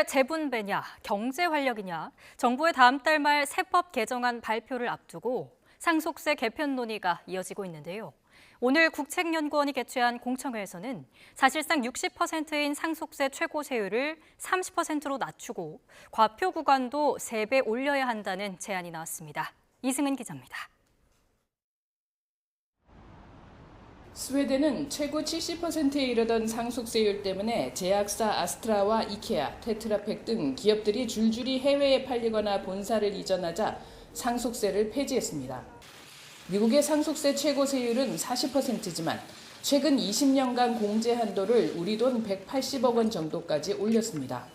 상속세 재분배냐, 경제 활력이냐, 정부의 다음 달 말 세법 개정안 발표를 앞두고 상속세 개편 논의가 이어지고 있는데요. 오늘 국책연구원이 개최한 공청회에서는 사실상 60%인 상속세 최고 세율을 30%로 낮추고 과표 구간도 3배 올려야 한다는 제안이 나왔습니다. 이승은 기자입니다. 스웨덴은 최고 70%에 이르던 상속세율 때문에 제약사 아스트라와 이케아, 테트라팩 등 기업들이 줄줄이 해외에 팔리거나 본사를 이전하자 상속세를 폐지했습니다. 미국의 상속세 최고 세율은 40%지만 최근 20년간 공제 한도를 우리 돈 180억 원 정도까지 올렸습니다.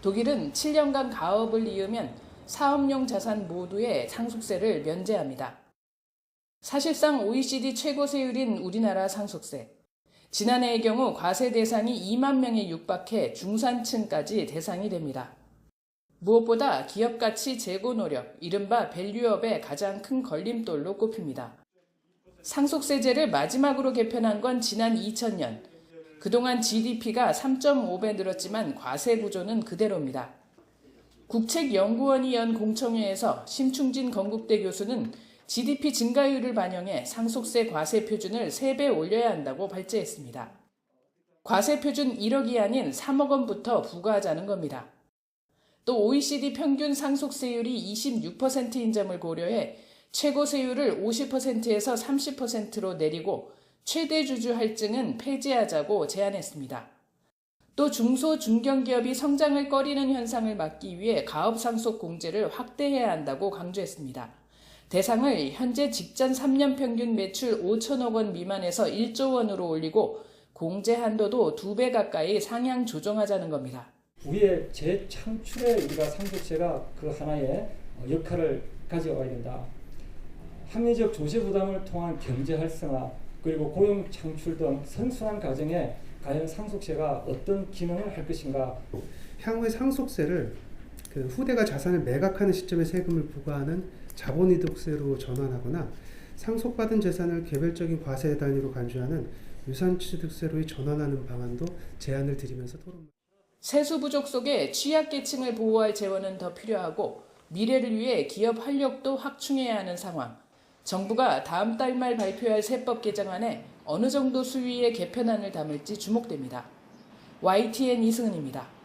독일은 7년간 가업을 이으면 사업용 자산 모두의 상속세를 면제합니다. 사실상 OECD 최고 세율인 우리나라 상속세. 지난해의 경우 과세 대상이 2만 명에 육박해 중산층까지 대상이 됩니다. 무엇보다 기업 가치 재고 노력, 이른바 밸류업의 가장 큰 걸림돌로 꼽힙니다. 상속세제를 마지막으로 개편한 건 지난 2000년. 그동안 GDP가 3.5배 늘었지만 과세 구조는 그대로입니다. 국책연구원이 연 공청회에서 심충진 건국대 교수는 GDP 증가율을 반영해 상속세 과세 표준을 3배 올려야 한다고 발제했습니다. 과세 표준 1억이 아닌 3억 원부터 부과하자는 겁니다. 또 OECD 평균 상속세율이 26%인 점을 고려해 최고 세율을 50%에서 30%로 내리고 최대 주주 할증은 폐지하자고 제안했습니다. 또 중소 중견기업이 성장을 꺼리는 현상을 막기 위해 가업상속 공제를 확대해야 한다고 강조했습니다. 대상을 현재 직전 3년 평균 매출 5천억 원 미만에서 1조 원으로 올리고 공제 한도도 2배 가까이 상향 조정하자는 겁니다. 우리의 재창출에 우리가 상속세가 그 하나의 역할을 가져와야 된다. 합리적 조세 부담을 통한 경제 활성화 그리고 고용 창출 등 선순환 과정에 과연 상속세가 어떤 기능을 할 것인가. 향후의 상속세를 후대가 자산을 매각하는 시점에 세금을 부과하는 자본이득세로 전환하거나 상속받은 재산을 개별적인 과세 단위로 간주하는 유산취득세로 전환하는 방안도 제안을 드리면서 토론. 세수 부족 속에 취약계층을 보호할 재원은 더 필요하고 미래를 위해 기업 활력도 확충해야 하는 상황. 정부가 다음 달 말 발표할 세법 개정안에 어느 정도 수위의 개편안을 담을지 주목됩니다. YTN 이승은입니다.